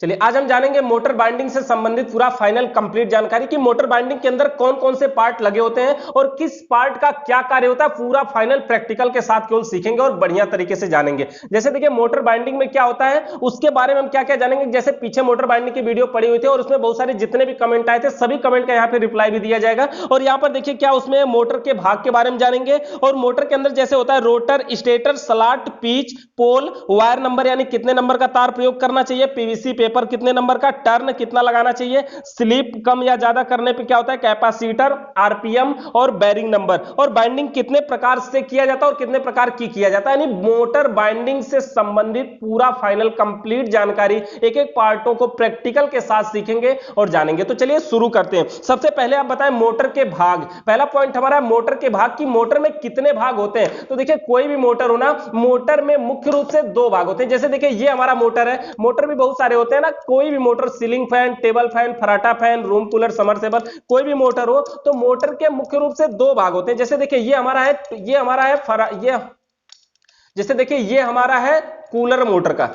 चलिए आज हम जानेंगे मोटर बाइंडिंग से संबंधित पूरा फाइनल कंप्लीट जानकारी कि मोटर बाइंडिंग के अंदर कौन कौन से पार्ट लगे होते हैं और किस पार्ट का क्या कार्य होता है। पूरा फाइनल प्रैक्टिकल के साथ केवल सीखेंगे और बढ़िया तरीके से जानेंगे। जैसे देखिए मोटर बाइंडिंग में क्या होता है उसके बारे में हम क्या क्या जानेंगे। जैसे पीछे मोटर बाइंडिंग की वीडियो पड़ी हुई थी और उसमें बहुत सारे जितने भी कमेंट आए थे सभी कमेंट का यहाँ पे रिप्लाई भी दिया जाएगा। और यहाँ पर देखिए क्या उसमें मोटर के भाग के बारे में जानेंगे और मोटर के अंदर जैसे होता है रोटर, स्टेटर, स्लॉट, पिच, पोल, वायर नंबर यानी कितने नंबर का तार प्रयोग करना चाहिए, पीवीसी पेपर कितने नंबर का, टर्न कितना लगाना चाहिए, स्लिप कम या ज्यादा करने पे क्या होता है, कैपेसिटर, आरपीएम और बेरिंग नंबर, और बाइंडिंग कितने प्रकार से किया जाता है और कितने प्रकार की किया जाता है। यानी मोटर बाइंडिंग से संबंधित पूरा फाइनल कंप्लीट जानकारी एक एक पार्टों को प्रैक्टिकल के साथ सीखेंगे और जानेंगे। तो चलिए शुरू करते हैं। सबसे पहले आप बताएं मोटर के भाग। पहला पॉइंट हमारा मोटर के भाग की मोटर में कितने भाग होते हैं। तो देखिए कोई भी मोटर हो ना, मोटर में मुख्य रूप से दो भाग होते हैं। जैसे देखिए ये हमारा मोटर है, मोटर भी बहुत सारे होते हैं ना, कोई भी motor, ceiling fan, table fan, फराटा फैन, रूम कूलर, समरसेबल, कोई भी मोटर हो तो मोटर के मुख्य रूप से दो भाग होते हैं। जैसे देखिए ये हमारा है, ये जैसे देखिए ये हमारा है कूलर मोटर का,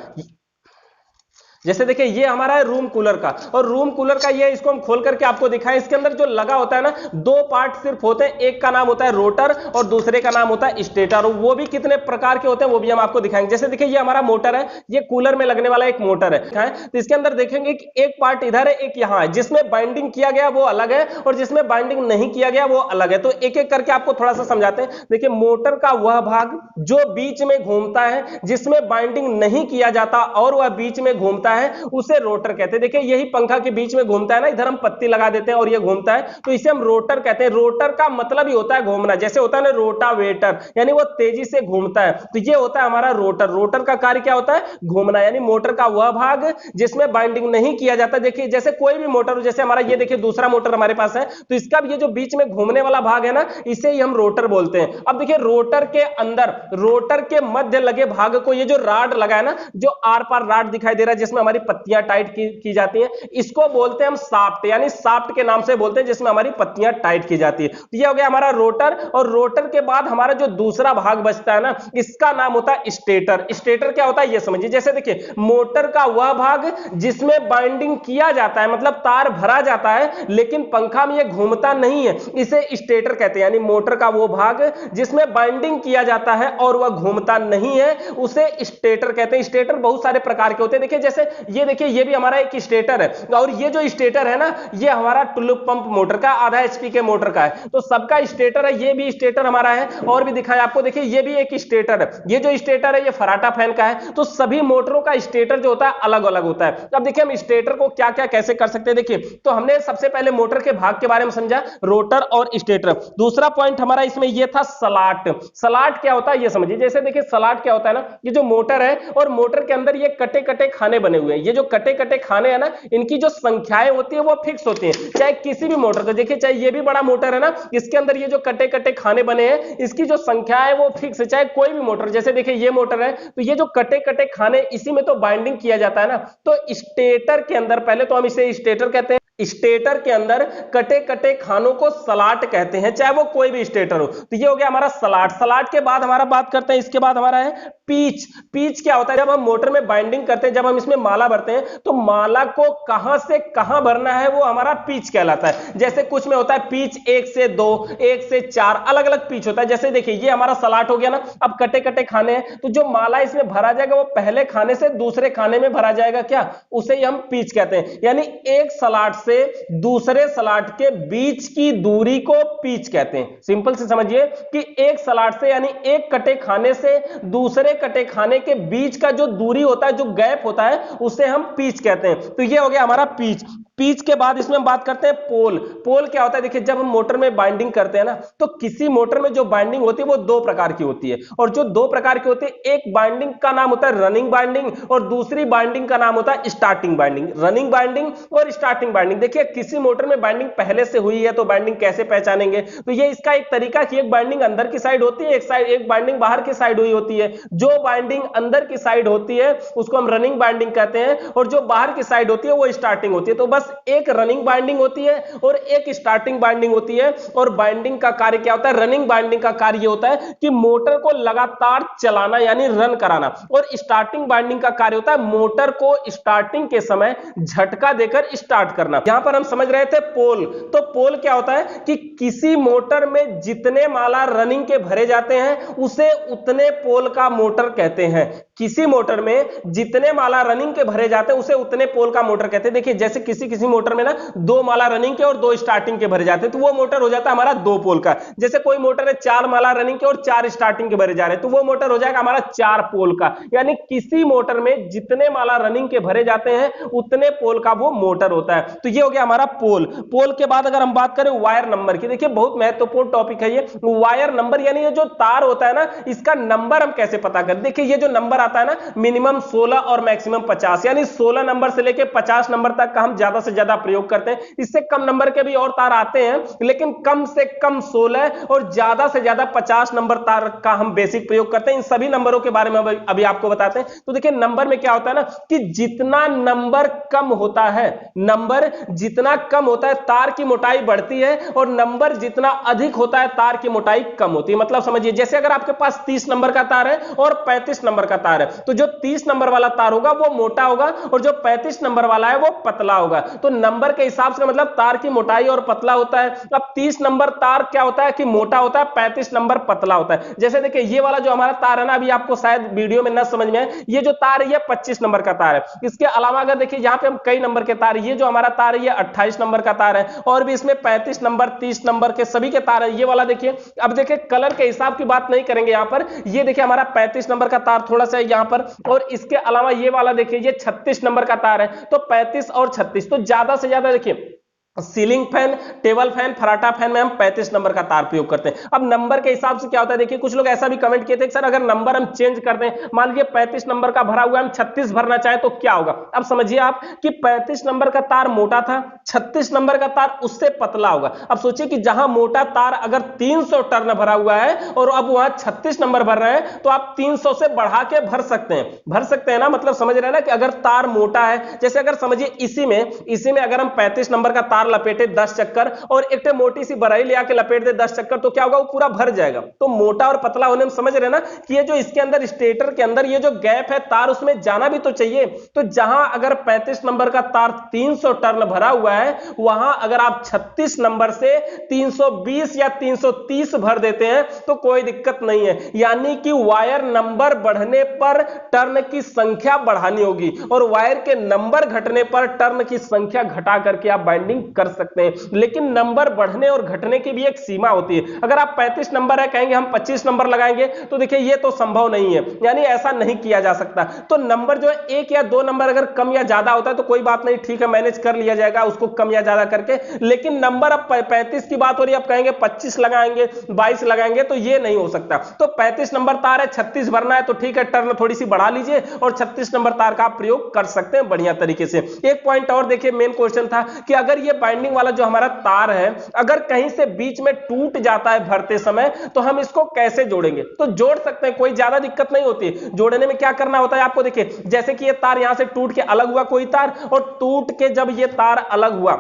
जैसे देखिए ये हमारा है रूम कूलर का, और रूम कूलर का ये इसको हम खोल करके आपको दिखाएं। इसके अंदर जो लगा होता है ना, दो पार्ट सिर्फ होते हैं, एक का नाम होता है रोटर और दूसरे का नाम होता है स्टेटर। वो भी कितने प्रकार के होते हैं वो भी हम आपको दिखाएंगे। जैसे देखिए ये हमारा मोटर है, ये कूलर में लगने वाला एक मोटर है। तो इसके अंदर देखेंगे कि एक पार्ट इधर है, एक यहाँ है, जिसमें बाइंडिंग किया गया वो अलग है और जिसमें बाइंडिंग नहीं किया गया वो अलग है। तो एक एक करके आपको थोड़ा सा समझाते हैं। देखिए मोटर का वह भाग जो बीच में घूमता है, जिसमें बाइंडिंग नहीं किया जाता और वह बीच में घूमता है, उसे रोटर कहते हैं। देखिए यही पंखा के बीच में घूमता है ना, इधर हम पत्ती लगा देते हैं और ये घूमता है, तो इसे हम रोटर कहते हैं। रोटर का मतलब ही होता है घूमना। जैसे होता है ना रोटावेटर, यानी वो तेजी से घूमता है, तो ये होता है हमारा रोटर। रोटर का कार्य क्या होता है, घूमना। यानी मोटर का वह भाग जिसमें बाइंडिंग नहीं किया जाता। देखिए जैसे कोई भी मोटर हो, जैसे हमारा ये देखिए दूसरा मोटर हमारे पास है, तो इसका भी ये जो बीच में घूमने वाला भाग है ना, इसे ही हम रोटर बोलते हैं। अब देखिए रोटर के अंदर, रोटर के मध्य लगे भाग को, ये जो राड लगा है ना, जो आर पार राड दिखाई दे रहा है जिसमें हमारी पत्तियां टाइट की जाती हैं, इसको बोलते हैं हम शाफ्ट, यानी शाफ्ट के नाम से बोलते हैं, जिसमें हमारी पत्तियां टाइट की जाती है। तो ये हो गया हमारा रोटर। और रोटर के बाद हमारा जो दूसरा भाग बचता है ना, इसका नाम होता है स्टेटर। स्टेटर क्या होता है ये समझिए। जैसे देखिए मोटर का वह भाग जिसमें बाइंडिंग किया जाता है, मतलब तार भरा जाता है, लेकिन पंखा में ये घूमता नहीं है, इसे स्टेटर कहते हैं। यानी मोटर का वो भाग जिसमें बाइंडिंग किया जाता है और वह घूमता नहीं है, उसे स्टेटर कहते हैं। स्टेटर बहुत सारे प्रकार के होते हैं। देखिए जैसे ये देखिए ये भी हमारा एक स्टेटर है, और ये जो स्टेटर है ना, ये हमारा टुल्लू पंप मोटर का, आधा एचपी के मोटर का है, तो सबका स्टेटर है। ये भी स्टेटर हमारा है। और भी दिखाया आपको, देखिए ये भी एक स्टेटर है। ये जो स्टेटर है ये फराटा फैन का है। तो सभी मोटरों का स्टेटर जो होता है अलग अलग होता है। अब देखिए हम स्टेटर को क्या क्या कैसे कर सकते हैं। देखिए तो हमने सबसे पहले मोटर के भाग के बारे में समझा, रोटर और स्टेटर। दूसरा पॉइंट हमारा इसमें ये था स्लॉट। स्लॉट क्या होता है ये समझिए। जैसे देखिए स्लॉट क्या होता है ना, ये जो मोटर है और मोटर के अंदर ये कटे कटे खाने बने हुए हैं। ये जो कटे कटे खाने हैं ना, इनकी जो संख्याएं होती है वो फिक्स होती हैं, चाहे किसी भी मोटर को देखिए, चाहे ये भी बड़ा मोटर है ना, इसके अंदर ये जो कटे कटे खाने बने हैं, इसकी जो संख्या है वो फिक्स है, चाहे कोई भी मोटर। जैसे देखिए ये मोटर है, तो ये जो कटे कटे खाने, इसी में तो बाइंडिंग किया जाता है ना। तो स्टेटर के अंदर, पहले तो हम इसे स्टेटर कहते हैं, स्टेटर के अंदर कटे कटे खानों को स्लॉट कहते हैं, चाहे वो कोई भी स्टेटर हो। तो ये हो गया हमारा स्लॉट। स्लॉट के बाद हमारा बात करते हैं, इसके बाद हमारा है पीच। पीच क्या होता है, जब हम मोटर में बाइंडिंग करते हैं, जब हम इसमें माला भरते हैं, तो माला को कहां से कहां भरना है वो हमारा पीच कहलाता है। जैसे कुछ में होता है पीच 1 से 2, 1 से 4, अलग अलग पीच होता है। जैसे देखिए ये हमारा स्लॉट हो गया ना, अब कटे कटे खाने हैं, तो जो माला इसमें भरा जाएगा वो पहले खाने से दूसरे खाने में भरा जाएगा, क्या, उसे ही हम पीच कहते हैं। यानी एक स्लॉट से दूसरे स्लॉट के बीच की दूरी को पीच कहते हैं। सिंपल से समझिए कि एक स्लॉट से, यानी एक कटे खाने से दूसरे कटे खाने के बीच का जो दूरी होता है, जो गैप होता है, उसे हम पीच कहते हैं। तो ये हो गया हमारा पीच। पीच के बाद इसमें हम बात करते हैं पोल। पोल क्या होता है, देखिए जब हम मोटर में बाइंडिंग करते हैं ना, तो किसी मोटर में जो बाइंडिंग होती है वो दो प्रकार की होती है, और जो दो प्रकार की होती है, एक बाइंडिंग का नाम होता है रनिंग बाइंडिंग और दूसरी बाइंडिंग का नाम होता है स्टार्टिंग बाइंडिंग। रनिंग बाइंडिंग और स्टार्टिंग बाइंडिंग। देखिए किसी मोटर में बाइंडिंग पहले से हुई है तो बाइंडिंग कैसे पहचानेंगे, तो ये इसका एक तरीका कि एक बाइंडिंग अंदर की साइड होती है, एक बाइंडिंग बाहर की साइड हुई होती है। जो बाइंडिंग अंदर की साइड होती है उसको हम रनिंग बाइंडिंग कहते हैं, और जो बाहर की साइड होती है वो स्टार्टिंग होती है। तो बस एक रनिंग बाइंडिंग होती है और एक स्टार्टिंग बाइंडिंग होती है। और बाइंडिंग का कार्य क्या होता है, रनिंग बाइंडिंग का कार्य होता है कि मोटर को लगातार चलाना यानी रन कराना, और स्टार्टिंग बाइंडिंग का कार्य होता है मोटर को स्टार्टिंग के समय झटका देकर स्टार्ट करना। यहां पर हम समझ रहे थे पोल, तो पोल क्या होता है कि किसी मोटर में जितने माला रनिंग के भरे जाते हैं उसे उतने पोल का मोटर कहते हैं। किसी मोटर में जितने माला रनिंग के भरे जाते हैं उसे उतने पोल का मोटर कहते हैं। देखिए जैसे किसी किसी मोटर में ना 2 माला रनिंग के और 2 स्टार्टिंग के भरे जाते हैं तो वो मोटर हो जाता है हमारा 2 पोल का। जैसे कोई मोटर है 4 माला रनिंग के और 4 स्टार्टिंग के भरे जा रहे हैं तो वो मोटर हो जाएगा हमारा 4 पोल का। यानी किसी मोटर में जितने माला रनिंग के भरे जाते हैं उतने पोल का वो मोटर होता है। तो ये हो गया हमारा पोल। पोल के बाद अगर हम बात करें वायर नंबर की, देखिए बहुत महत्वपूर्ण टॉपिक है ये वायर नंबर, यानी ये जो तार होता है ना इसका नंबर हम कैसे पता करें। देखिए ये जो नंबर आता है ना मिनिमम 16 और मैक्सिमम 50, यानी 16 नंबर से लेके 50 नंबर तक का हम ज्यादा से ज्यादा प्रयोग करते हैं। इससे कम नंबर के भी और तार आते हैं लेकिन कम से कम 16 और ज्यादा से ज्यादा 50 नंबर तार का हम बेसिक प्रयोग करते हैं। इन सभी नंबरों के बारे में अभी आपको बताते हैं। तो देखिए नंबर में क्या होता है ना कि जितना नंबर कम होता है, नंबर जितना कम होता है तार की मोटाई बढ़ती है और नंबर जितना अधिक होता है तार की मोटाई कम होती है। मतलब समझिए जैसे अगर आपके पास 30 नंबर का तार है और 35 नंबर का तार है तो जो 30 नंबर वाला तार होगा वो मोटा होगा और जो 35 नंबर वाला है वो पतला होगा। तो नंबर के हिसाब से मतलब तार की मोटाई और पतला होता है। अब 30 नंबर तार क्या होता है कि मोटा होता है, 35 नंबर पतला होता है। जैसे देखिए ये वाला जो हमारा तार है ना, अभी आपको शायद वीडियो में न समझ में आए, ये जो तार है ये 25 नंबर का तार है। इसके अलावा अगर देखिए यहां पे हम कई नंबर के तार, ये जो हमारा तार है ये 28 नंबर का तार है और भी इसमें 35 नंबर 30 नंबर के सभी के तार है। ये वाला देखिए, अब देखिए कलर के हिसाब की बात नहीं करेंगे यहां पर। ये देखिए हमारा 35 नंबर का तार थोड़ा सा है यहां पर, और इसके अलावा ये वाला देखिए ये 36 नंबर का तार है। तो 35 और 36 तो ज्यादा से ज्यादा देखिए सीलिंग फैन, टेबल फैन, फराटा फैन में हम 35 नंबर का तार प्रयोग करते हैं। अब नंबर के हिसाब से क्या होता है, देखिए कुछ लोग ऐसा भी कमेंट किए थे कि सर अगर नंबर हम चेंज कर दें, मान लीजिए 35 नंबर का भरा हुआ हम 36 भरना चाहे तो क्या होगा। अब समझिए आप कि 35 नंबर का तार मोटा था, 36 नंबर का तार उससे पतला होगा। अब सोचिए कि जहां मोटा तार अगर 300 टर्न भरा हुआ है और अब वहां 36 नंबर भर रहे हैं तो आप 300 से बढ़ा के भर सकते हैं ना। मतलब समझ रहे हैं ना कि अगर तार मोटा है, जैसे अगर समझिए इसी में अगर हम 35 नंबर का तार लपेटे 10 चक्कर और एक मोटी सी बराई ले आके लपेट दे 10 चक्कर तो क्या होगा, वो पूरा भर जाएगा। तो मोटा और पतला होने में समझ रहे ना कि ये जो इसके अंदर स्टेटर के अंदर ये जो गैप है तार उसमें जाना भी तो चाहिए। तो जहां अगर 35 नंबर का तार 300 टर्न भरा हुआ है वहां अगर आप 36 नंबर से 320 या 330 भर देते हैं तो कोई दिक्कत नहीं है। यानी कि वायर नंबर बढ़ने पर टर्न की संख्या बढ़ानी होगी और वायर के नंबर घटने पर टर्न की संख्या घटा करके आप बाइंडिंग कर सकते हैं। लेकिन नंबर बढ़ने और घटने की भी एक सीमा होती है। अगर आप 35 नंबर है कहेंगे हम 25 नंबर लगाएंगे तो देखिए ये तो संभव नहीं है, यानी ऐसा नहीं किया जा सकता। तो नंबर जो है 1 या 2 नंबर अगर कम या ज्यादा होता है तो कोई बात नहीं, ठीक है मैनेज कर लिया जाएगा उसको कम या ज्यादा करके। लेकिन नंबर अब 35 की बात हो रही है, अब कहेंगे 25 लगाएंगे 22 लगाएंगे तो ये नहीं हो सकता। तो 35 नंबर तार है 36 भरना है तो ठीक है टर्न थोड़ी सी बढ़ा लीजिए और 36 नंबर तार का आप प्रयोग कर सकते हैं बढ़िया तरीके से। एक पॉइंट और देखिए, मेन क्वेश्चन था कि अगर ये बाइंडिंग वाला जो हमारा तार है अगर कहीं से बीच में टूट जाता है भरते समय तो हम इसको कैसे जोड़ेंगे। तो जोड़ सकते हैं, कोई ज्यादा दिक्कत नहीं होती। जोड़ने में क्या करना होता है आपको, देखिए जैसे कि ये तार यहां से टूट के अलग हुआ कोई तार, और टूट के जब ये तार अलग हुआ,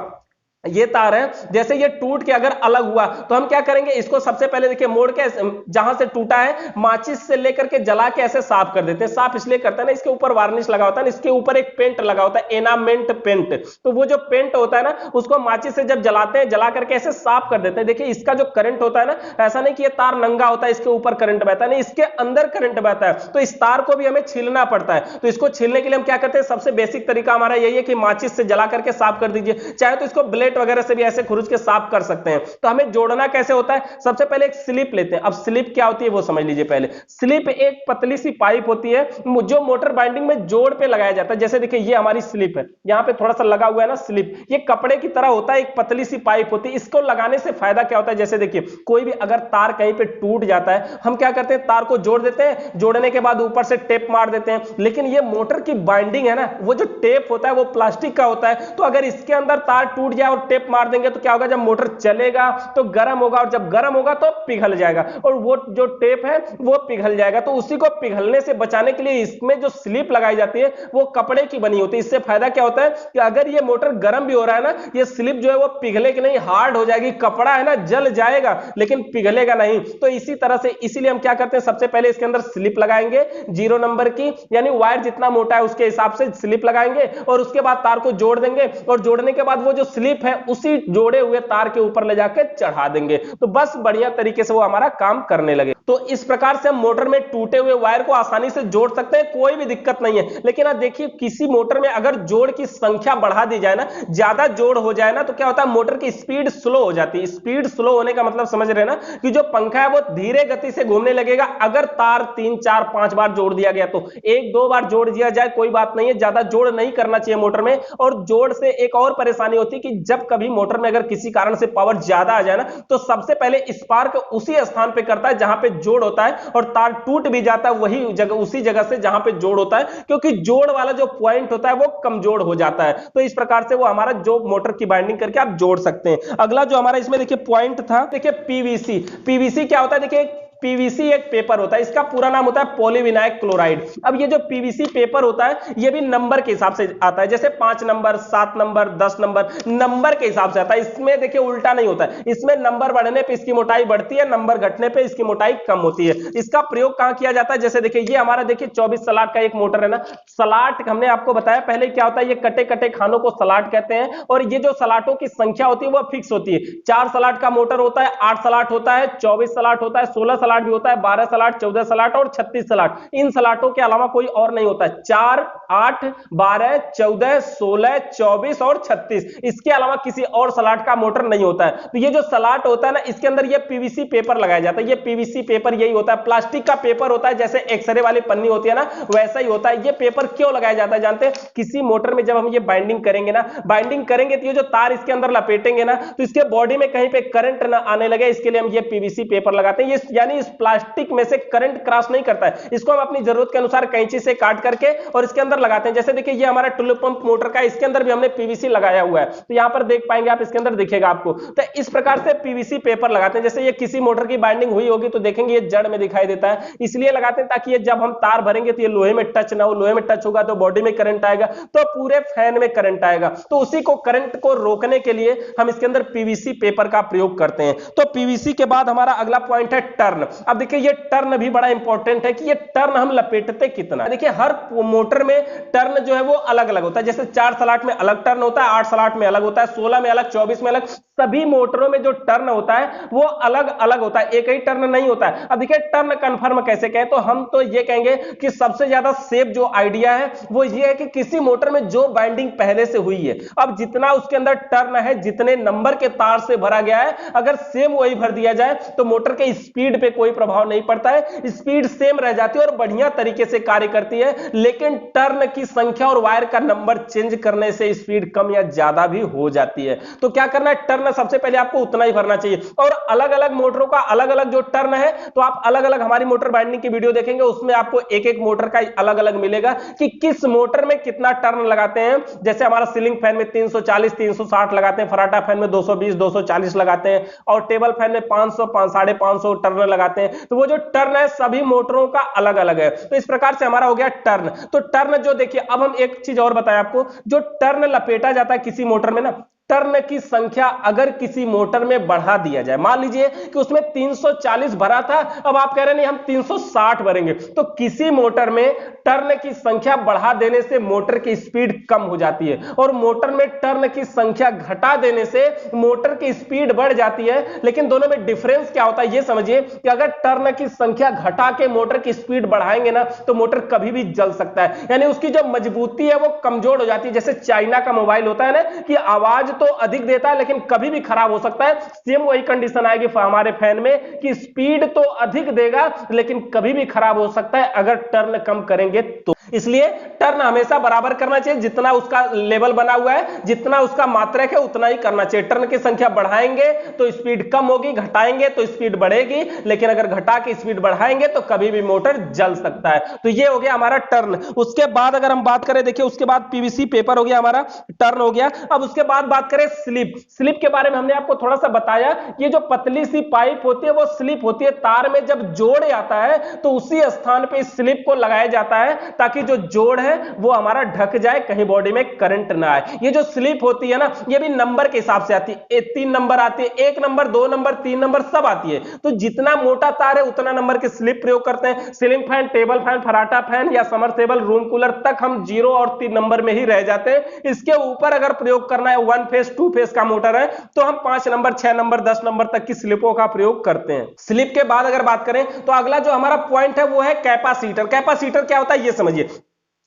ये तार है जैसे ये टूट के अगर अलग हुआ तो हम क्या करेंगे, इसको सबसे पहले देखिए मोड़ के जहां से टूटा है माचिस से लेकर के जला के ऐसे साफ कर देते हैं। साफ इसलिए करते हैं ना, इसके ऊपर वार्निश लगा होता है, इसके ऊपर एक पेंट लगा होता है एनामेंट पेंट। तो वो जो पेंट होता है ना उसको माचिस से जब जलाते हैं, जला करके ऐसे साफ कर देते हैं। देखिए इसका जो करंट होता है ना, ऐसा नहीं कि ये तार नंगा होता है इसके ऊपर करंट बहता है, नहीं इसके अंदर करंट बहता है। तो इस तार को भी हमें छीलना पड़ता है। तो इसको छीलने के लिए हम क्या करते हैं, सबसे बेसिक तरीका हमारा यही है कि माचिस से जला करके साफ कर दीजिए। चाहे तो इसको ब्लेड वगैरह से भी ऐसे खुरुच के साफ कर सकते हैं। तो हमें जोड़ना कैसे होता है, सबसे पहले एक स्लिप लेते हैं। अब स्लिप क्या होती है वो समझ लीजिए पहले। स्लिप एक पतली सी पाइप होती है जो मोटर बाइंडिंग में जोड़ पे लगाया जाता है। जैसे देखिए ये हमारी स्लिप है, यहां पे थोड़ा सा लगा हुआ है ना स्लिप, ये कपड़े की तरह होता है, एक पतली सी पाइप होती है। इसको लगाने से फायदा क्या होता है, जैसे देखिए कोई भी अगर तार कहीं पे टूट जाता है हम क्या करते हैं, तार को जोड़ देते हैं, जोड़ने के बाद ऊपर से टेप मार देते हैं। लेकिन ये मोटर की बाइंडिंग है ना, वो जो टेप होता है वो प्लास्टिक का होता है। तो अगर इसके अंदर तार टूट जाए और जब टेप मार देंगे तो क्या होगा, जब मोटर चलेगा तो गर्म होगा, और जब गर्म होगा तो पिघल जाएगा, और वो जो टेप है वो पिघल जाएगा। तो उसी को पिघलने से बचाने के लिए इसमें जो स्लिप लगाई जाती है वो कपड़े की बनी होती है। इससे फायदा क्या होता है कि अगर ये मोटर गर्म भी हो रहा है ना, ये स्लिप जो है वो पिघले कि नहीं, हार्ड हो जाएगी, कपड़ा है ना जल जाएगा लेकिन पिघलेगा नहीं। तो इसी तरह से इसीलिए हम क्या करते हैं, सबसे पहले इसके अंदर स्लिप लगाएंगे 0 नंबर की, यानी वायर जितना मोटा है उसके हिसाब से स्लिप लगाएंगे, और उसके बाद तार को जोड़ देंगे, और जोड़ने के बाद वो जो स्लिप है उसी जोड़े हुए तार के ऊपर ले जाकर चढ़ा देंगे, तो बस बढ़िया तरीके से वो हमारा काम करने लगे। तो इस प्रकार से हम मोटर में टूटे हुए वायर को आसानी से जोड़ सकते हैं, कोई भी दिक्कत नहीं है। लेकिन आप देखिए किसी मोटर में अगर जोड़ की संख्या बढ़ा दी जाए ना, ज्यादा जोड़ हो जाए ना, तो क्या होता है, मोटर की स्पीड स्लो हो जाती है। स्पीड स्लो होने का मतलब समझ रहे हैं ना, कि जो पंखा है वो धीरे गति से घूमने लगेगा। अगर तार 3 4 5 बार जोड़ दिया गया, तो 1 2 बार जोड़ दिया जाए कोई बात नहीं है, ज्यादा जोड़ नहीं करना चाहिए मोटर में। और जोड़ से एक और परेशानी होती है कि जब कभी मोटर में अगर किसी कारण से पावर ज्यादा आ जाए ना, तो सबसे पहले स्पार्क उसी स्थान पे करता है जहां पे जोड़ होता है, और तार टूट भी जाता है वही जगह, उसी जगह से जहां पे जोड़ होता है, क्योंकि जोड़ वाला जो पॉइंट होता है वो कमजोर हो जाता है। तो इस प्रकार से वो हमारा जो मोटर की बाइंडिंग करके आप जोड़ सकते हैं। अगला जो हमारा इसमें देखिए पॉइंट था, देखिए पीवीसी। पीवीसी क्या होता है, देखिए पीवीसी एक पेपर होता है, इसका पूरा नाम होता है पॉलीविनाइल क्लोराइड। अब ये जो पीवीसी पेपर होता है ये भी नंबर के हिसाब से आता है, जैसे 5 नंबर 7 नंबर 10 नंबर के हिसाब से आता है। इसमें देखिए उल्टा नहीं होता है, इसमें नंबर बढ़ने पे इसकी मोटाई बढ़ती है, नंबर घटने पे इसकी मोटाई कम होती है। इसका प्रयोग कहां किया जाता है, जैसे देखिए ये हमारा देखिए 24 सलाट का एक मोटर है ना, सलाट हमने आपको बताया पहले क्या होता है, ये कटे कटे खानों को सलाट कहते हैं, और ये जो सलाटों की संख्या होती है वो फिक्स होती है। 4 सलाट का मोटर होता है, 8 सलाट होता है, 24 सलाट होता है, 16 सलाट भी होता है, 12 सलाट, 14 सलाट और 36 सलाट। इन सलाटों के अलावा कोई और नहीं होता है। 4 8 12 14 16 24 और 36, इसके अलावा किसी और सलाट का मोटर नहीं होता है। तो ये जो सलाट होता है ना, इसके अंदर ये पीवीसी पेपर लगाया जाता है। ये पीवीसी पेपर यही होता है, प्लास्टिक का पेपर होता है, जैसे एक्सरे वाली पन्नी होती है ना, वैसा ही होता है। ये पेपर क्यों लगाया जाता है जानते हैं, किसी मोटर में जब हम ये बाइंडिंग करेंगे ना, बाइंडिंग करेंगे तो ये जो तार इसके अंदर लपेटेंगे ना, तो इसके बॉडी में कहीं पे करंट ना आने लगे, इसके लिए हम ये पीवीसी पेपर लगाते हैं। ये यानी इस प्लास्टिक में से करंट क्रॉस नहीं करता है, इसको हम अपनी जरूरत के अनुसार कैंची से काट करके और इसके अंदर लगाते हैं। जैसे देखिए ये हमारा टुल्लू पंप मोटर का, इसके अंदर भी हमने पीवीसी लगाया हुआ है, तो यहां पर देख पाएंगे आप, इसके अंदर दिखेगा आपको। तो इस प्रकार से पीवीसी पेपर लगाते हैं। जैसे ये किसी मोटर की बाइंडिंग हुई होगी तो देखेंगे ये जड़ में दिखाई देता है, इसलिए लगाते हैं ताकि ये जब हम तार भरेंगे तो ये लोहे में टच ना हो। लोहे में टच होगा तो बॉडी में करंट आएगा, तो पूरे फैन में करंट आएगा। तो उसी को करंट को रोकने के लिए हम इसके अंदर पीवीसी पेपर का प्रयोग करते हैं। तो पीवीसी के बाद हमारा अगला पॉइंट है टर्न। अब देखिए ये टर्न भी बड़ा इंपॉर्टेंट है कि ये टर्न हम लपेटते कितना। देखिए हर मोटर में टर्न जो है वो अलग अलग होता है, जैसे 4 सलाट में अलग टर्न होता है, 8 सलाट में अलग होता है, 16 में अलग, 24 में अलग। सभी मोटरों में जो टर्न होता है वो अलग अलग होता है, एक ही टर्न नहीं होता है। अब देखिए टर्न कंफर्म कैसे कहें, तो हम तो ये कहेंगे कि सबसे ज्यादा सेफ जो आइडिया है वो ये है कि किसी मोटर में जो बाइंडिंग पहले से हुई है, अब जितना उसके अंदर टर्न है, जितने नंबर के तार से भरा गया है, अगर सेम वही भर दिया जाए तो मोटर के स्पीड पे कोई प्रभाव नहीं पड़ता है, स्पीड सेम रह जाती है और बढ़िया तरीके से कार्य करती है। लेकिन टर्न की संख्या और वायर का नंबर चेंज करने से स्पीड कम या ज्यादा भी हो जाती है। तो क्या करना है, टर्न सबसे पहले आपको उतना ही भरना चाहिए। और अलग अलग मोटरों का अलग अलग जो टर्न है, तो आप अलग अलग हमारी मोटर बाइंडिंग की वीडियो देखेंगे, उसमें आपको एक एक मोटर का अलग अलग मिलेगा कि किस मोटर में कितना टर्न लगाते हैं। जैसे हमारा सीलिंग फैन में 340 360 लगाते हैं, फराटा फैन में 220 240 लगाते हैं, और टेबल फैन में 500 550 टर्न लगाते हैं। तो वो जो टर्न है सभी मोटरों का अलग अलग है। तो इस प्रकार से हमारा हो गया टर्न। तो टर्न जो देखिए, अब हम एक चीज और बताएं आपको, जो टर्न लपेटा जाता है किसी मोटर में ना, टर्न की संख्या अगर किसी मोटर में बढ़ा दिया जाए, मान लीजिए कि उसमें 340 भरा था, अब आप कह रहे नहीं हम 360 भरेंगे, तो किसी मोटर में टर्न की संख्या बढ़ा देने से मोटर की स्पीड कम हो जाती है, और मोटर में टर्न की संख्या घटा देने से मोटर की स्पीड बढ़ जाती है। लेकिन दोनों में डिफरेंस क्या होता है ये समझिए, कि अगर टर्न की संख्या घटा के मोटर की स्पीड बढ़ाएंगे ना, तो मोटर कभी भी जल सकता है, यानी उसकी जो मजबूती है वो कमजोर हो जाती है। जैसे चाइना का मोबाइल होता है ना, कि आवाज तो अधिक देता है लेकिन कभी भी खराब हो सकता है, सेम वही कंडीशन आएगी हमारे फैन में, कि स्पीड तो अधिक देगा लेकिन कभी भी खराब हो सकता है अगर टर्न कम करेंगे तो। इसलिए टर्न हमेशा बराबर करना चाहिए, जितना उसका लेवल बना हुआ है, जितना उसका मात्रक है उतना ही करना चाहिए। टर्न की संख्या बढ़ाएंगे तो स्पीड कम होगी, घटाएंगे तो स्पीड बढ़ेगी, लेकिन अगर घटा के स्पीड बढ़ाएंगे तो कभी भी मोटर जल सकता है। तो ये हो गया हमारा टर्न। उसके बाद अगर हम बात करें, देखिए उसके बाद पीवीसी पेपर हो गया हमारा, टर्न हो गया। अब उसके बाद बात करें स्लिप। स्लिप के बारे में हमने आपको थोड़ा सा बताया, ये जो पतली सी पाइप होती है वो स्लिप होती है। तार में जब जोड़ आता है तो उसी स्थान पे स्लिप को लगाया जाता है ताकि जो जोड़ है वो हमारा ढक जाए, कहीं बॉडी में करंट ना आए। ये जो स्लिप होती है ना, ये भी नंबर के हिसाब से आती है। 3 नंबर आती है, 1 नंबर, 2 नंबर, 3 नंबर सब आती है। तो जितना मोटा तार है उतना नंबर की स्लिप प्रयोग करते हैं। सीलिंग फैन, टेबल फैन, फराटा फैन या समरसेबल, रूम कूलर तक हम 0 और 3 नंबर में ही रह जाते हैं। इसके ऊपर अगर प्रयोग करना है 1 फेज 2 फेज का मोटर है तो हम 5 नंबर, 6 नंबर, 10 नंबर तक की स्लिपों का प्रयोग करते हैं। स्लिप के बाद अगर बात करें तो अगला जो हमारा पॉइंट है वो है कैपेसिटर। कैपेसिटर क्या होता है ये समझिए।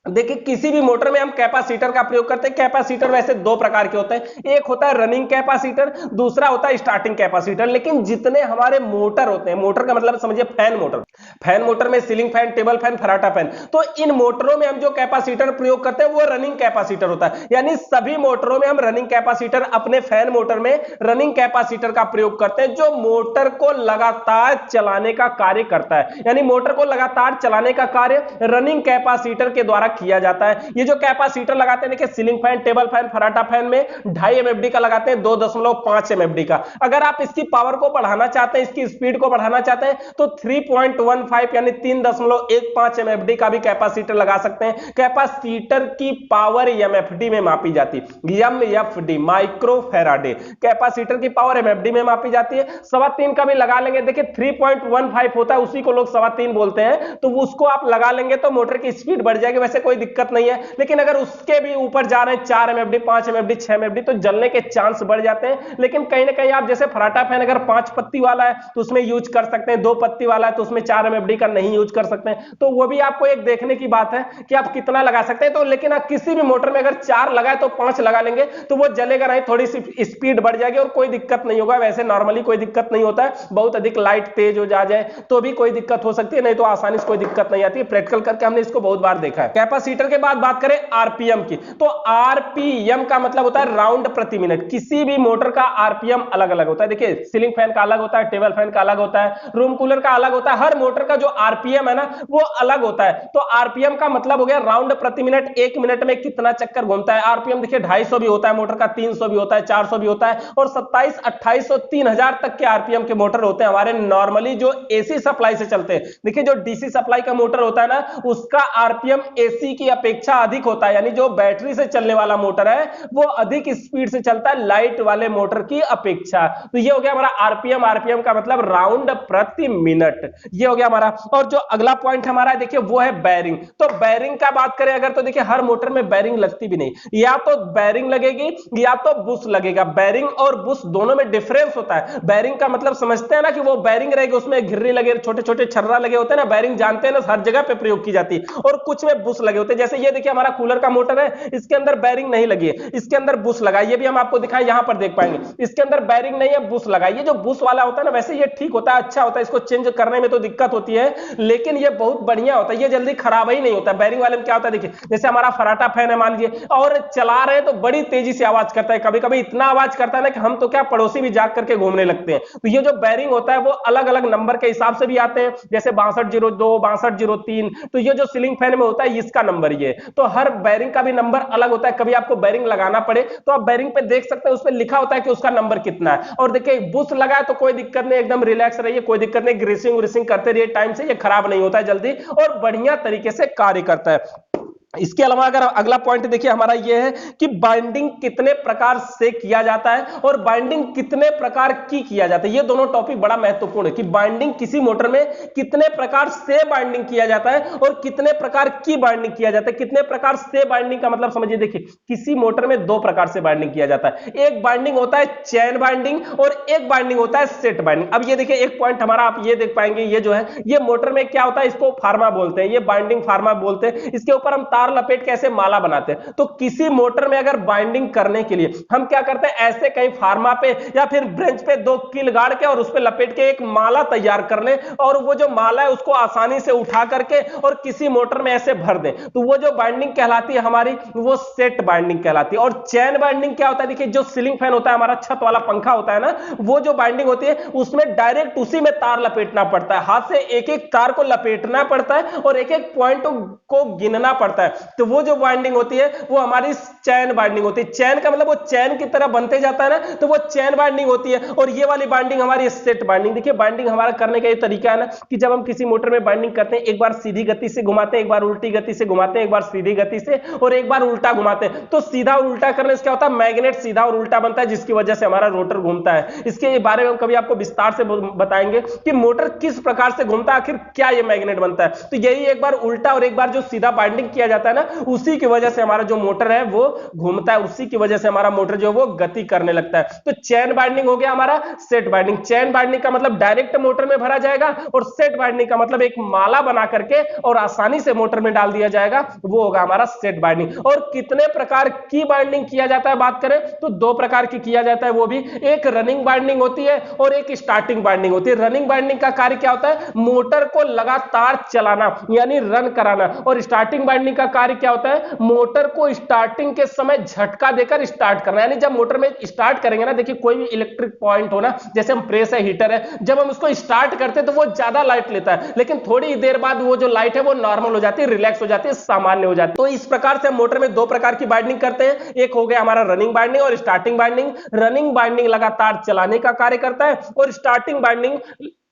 देखिए किसी भी मोटर में हम कैपेसिटर का प्रयोग करते हैं। कैपेसिटर वैसे 2 प्रकार के होते हैं, एक होता है रनिंग कैपेसिटर, दूसरा होता है स्टार्टिंग कैपेसिटर। लेकिन जितने हमारे मोटर होते हैं, मोटर का मतलब समझिए फैन मोटर, फैन मोटर में सीलिंग फैन, टेबल फैन, फराटा फैन, तो इन मोटरों में हम जो कैपेसिटर प्रयोग करते हैं वो रनिंग कैपेसिटर होता है। यानी सभी मोटरों में हम रनिंग कैपेसिटर, अपने फैन मोटर में रनिंग कैपेसिटर का प्रयोग करते हैं जो मोटर को लगातार चलाने का कार्य करता है। यानी मोटर को लगातार चलाने का कार्य रनिंग कैपेसिटर के द्वारा किया जाता है। ये जो कैपेसिटर लगाते हैं, देखिए सीलिंग फैन, टेबल फैन, फराटा फैन में 2.5 एमएफडी का लगाते हैं, 2.5 एमएफडी का। अगर आप इसकी पावर को बढ़ाना चाहते हैं, इसकी स्पीड को बढ़ाना चाहते हैं तो 3.15 यानी 3.15 एमएफडी का भी कैपेसिटर लगा सकते हैं। कैपेसिटर की पावर एमएफडी में मापी जाती है। एमएफडी माइक्रो फैराडे, कैपेसिटर की पावर एमएफडी में मापी जाती है। 3.25 का भी लगा लेंगे। देखिए 3.15 होता है, उसी को लोग 3.25 बोलते हैं, तो उसको आप लगा लेंगे तो मोटर की स्पीड बढ़ जाएगी। वैसे कोई दिक्कत नहीं है, लेकिन अगर उसके भी ऊपर जा रहे हैं 4 एमएफडी, 5 एमएफडी, 6 एमएफडी, तो जलने के चांस बढ़ जाते हैं। लेकिन कहीं ना कहीं आप जैसे फराटा फैन अगर 5 पत्ती वाला है तो उसमें यूज कर सकते हैं, 2 पत्ती वाला है तो उसमें 4 एमएफडी का नहीं यूज कर सकते हैं। तो वो भी आपको एक देखने की बात है कि आप कितना लगा सकते हैं। तो लेकिन आप किसी भी मोटर में अगर 4 लगाए तो 5 लगा लेंगे तो वो जलेगा नहीं, थोड़ी सी स्पीड बढ़ जाएगी और कोई दिक्कत नहीं होगा। वैसे नॉर्मली कोई दिक्कत नहीं होता है, बहुत अधिक लाइट तेज हो जाए तो भी कोई दिक्कत हो सकती है, नहीं तो आसानी से कोई दिक्कत नहीं आती है। प्रैक्टिकल करके हमने इसको बहुत बार देखा है। कैपेसिटर के बाद बात करें आरपीएम की, तो आरपीएम का मतलब होता है राउंड प्रति मिनट। किसी भी मोटर का आरपीएम अलग अलग होता है। देखिए सीलिंग फैन का अलग होता है, टेबल फैन का अलग होता है, रूम कूलर का अलग होता है। हर मोटर का जो आरपीएम है ना वो अलग होता है। तो आरपीएम का मतलब हो गया राउंड प्रति मिनट, 1 मिनट में कितना चक्कर घूमता है। आरपीएम देखिए 250 भी होता है मोटर का, 300 भी होता है, 400 भी होता है और 27, 2800, 3000 तक के आरपीएम के मोटर होते हैं हमारे नॉर्मली जो एसी सप्लाई से चलते हैं। देखिए जो डीसी सप्लाई का मोटर होता है ना उसका आरपीएम एसी की अपेक्षा अधिक होता है। यानी जो बैटरी से चलने वाला मोटर है वो अधिक स्पीड से चलता है लाइट वाले मोटर की अपेक्षा। तो ये हो गया हमारा आरपीएम। आरपीएम का मतलब राउंड प्रति मिनट, ये हो गया हमारा। और जो अगला पॉइंट हमारा है देखिए वो है बैरिंग। तो बैरिंग का बात करें अगर तो देखिए हर मोटर में बैरिंग लगती भी नहीं, या तो बैरिंग लगेगी या तो बुश लगेगा। बैरिंग और बुश दोनों में डिफरेंस होता है। बैरिंग का मतलब समझते हैं ना कि वो बैरिंग रहेगी, उसमें घिर्री लगे, छोटे छोटे छर्रा लगे होते हैं ना, बैरिंग जानते हैं ना, हर जगह पे प्रयोग की जाती है। और कुछ में बुश लगे होते हैं। जैसे ये देखिए हमारा कूलर का मोटर है, इसके अंदर बैरिंग नहीं लगी है, इसके अंदर बुश लगा है। ये भी हम आपको दिखाएं, यहां पर देख पाएंगे इसके अंदर बैरिंग नहीं है, बुश लगा है। ये जो बुश वाला होता है ना वैसे ये ठीक होता है, अच्छा होता है, इसको चेंज करने में तो दिक्कत होती है लेकिन ये बहुत बढ़िया होता है, ये जल्दी खराब ही नहीं होता। बैरिंग वाले में क्या होता है देखिए, जैसे हमारा फराटा फैन है मान लीजिए और चला रहे हैं तो बड़ी तेजी से आवाज करता है, कभी कभी इतना आवाज करता है ना कि हम तो क्या पड़ोसी भी जाग करके घूमने लगते हैं। तो ये जो बैरिंग होता है वो अलग अलग नंबर के हिसाब से भी आते हैं, जैसे 6202, 6203। तो ये जो सीलिंग फैन में होता है इसका नंबर ये, तो हर बैरिंग का भी नंबर अलग होता है। कभी आपको बैरिंग लगाना पड़े तो आप बैरिंग पे देख सकते हैं, उसमें लिखा होता है कि उसका नंबर कितना है। और देखिए बुश लगा है तो कोई दिक्कत नहीं, एकदम रिलैक्स रहिए, कोई दिक्कत नहीं, ग्रीसिंग व्रीसिंग करते रहिए टाइम से, ये खराब नहीं होता है जल्दी और बढ़िया तरीके से कार्य करता है। इसके अलावा अगर अगला पॉइंट देखिए हमारा यह है कि बाइंडिंग कितने प्रकार से किया जाता है और बाइंडिंग कितने प्रकार की किया जाता है। ये दोनों टॉपिक बड़ा महत्वपूर्ण है कि बाइंडिंग किसी मोटर में कितने प्रकार से बाइंडिंग किया जाता है और कितने प्रकार की बाइंडिंग किया जाता है। कितने प्रकार से बाइंडिंग का मतलब समझिए, देखिए किसी मोटर में 2 प्रकार से बाइंडिंग किया जाता है। एक बाइंडिंग होता है चैन बाइंडिंग और एक बाइंडिंग होता है सेट बाइंडिंग। अब ये देखिए एक पॉइंट हमारा आप ये देख पाएंगे, ये जो है ये मोटर में क्या होता है, इसको फार्मा बोलते हैं, ये बाइंडिंग फार्मा बोलते हैं। इसके ऊपर हम तार तार लपेट के ऐसे माला बनाते हैं। तो किसी मोटर में अगर बाइंडिंग करने के लिए हम क्या करते हैं, ऐसे कहीं फार्मा पे या फिर ब्रेंच पे दो कील गाड़ के और उस पे लपेट के एक माला तैयार कर लें, और वो जो माला है उसको आसानी से उठा करके और किसी मोटर में ऐसे भर दें, तो वो जो बाइंडिंग कहलाती है हमारी, वो सेट बाइंडिंग कहलाती है। और चैन बाइंडिंग क्या होता है, देखिए जो सीलिंग फैन होता है, हमारा छत वाला पंखा होता है ना, वो जो बाइंडिंग होती है उसमें डायरेक्ट उसी में तार लपेटना पड़ता है, हाथ से एक एक तार को लपेटना पड़ता है और एक एक पॉइंट को गिनना पड़ता है। तो वो जो बाइंडिंग होती है वो हमारी चैन बाइंडिंग होती है। चैन का मतलब वो चैन की तरह बनते जाता है ना, तो वो चैन बाइंडिंग होती है। और ये वाली बाइंडिंग हमारी सेट बाइंडिंग। देखिए बाइंडिंग हमारा करने का ये तरीका है ना कि जब हम किसी मोटर में बाइंडिंग करते हैं, एक बार सीधी गति से घुमाते हैं, एक बार उल्टी गति से घुमाते हैं, एक बार सीधी गति से और एक बार उल्टा घुमाते हैं। तो सीधा और उल्टा करने से क्या होता है, मैग्नेट सीधा और उल्टा बनता है, जिसकी वजह से हमारा रोटर घूमता है। इसके बारे में हम कभी आपको विस्तार से बताएंगे कि मोटर किस प्रकार से घूमता है, आखिर क्या ये मैग्नेट बनता है। तो यही एक बार उल्टा और एक बार जो सीधा बाइंडिंग किया जाता है ना, उसी की वजह से हमारा जो मोटर है वो घूमता है, उसी की वजह से हमारा मोटर जो है वो गति करने लगता है। तो चैन बाइंडिंग हो गया हमारा सेट बाइंडिंग। चैन बाइंडिंग का मतलब डायरेक्ट मोटर में भरा जाएगा और सेट बाइंडिंग का मतलब एक माला बना करके और आसानी से मोटर में डाल दिया जाएगा, वो होगा हमारा सेट बाइंडिंग। और कितने प्रकार की बाइंडिंग किया जाता है बात करें तो दो प्रकार की किया जाता है, वो भी एक रनिंग बाइंडिंग होती है और एक स्टार्टिंग बाइंडिंग होती है। रनिंग बाइंडिंग का कार्य क्या होता है, मोटर को लगातार चलाना यानी रन कराना। और स्टार्टिंग बाइंडिंग का कार्य क्या होता है, मोटर को स्टार्टिंग के समय झटका देकर स्टार्ट करना। यानी जब मोटर में स्टार्ट करेंगे ना, देखिए कोई भी इलेक्ट्रिक पॉइंट हो ना, जैसे हम प्रेस है, हीटर है, जब हम उसको स्टार्ट करते हैं तो वो ज्यादा लाइट लेता है, लेकिन थोड़ी देर बाद वो जो लाइट है वो नॉर्मल हो जाती है, रिलैक्स हो जाती है, सामान्य हो जाती है। तो इस प्रकार से हम मोटर में दो प्रकार की बाइंडिंग करते हैं, एक हो गया हमारा रनिंग बाइंडिंग और स्टार्टिंग बाइंडिंग। रनिंग बाइंडिंग लगातार चलाने का कार्य करता है और स्टार्टिंग बाइंडिंग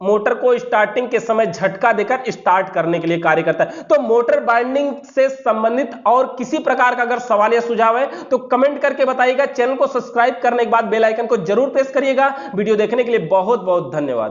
मोटर को स्टार्टिंग के समय झटका देकर स्टार्ट करने के लिए कार्य करता है। तो मोटर बाइंडिंग से संबंधित और किसी प्रकार का अगर सवाल या सुझाव है तो कमेंट करके बताइएगा। चैनल को सब्सक्राइब करने के बाद बेल आइकन को जरूर प्रेस करिएगा। वीडियो देखने के लिए बहुत बहुत धन्यवाद।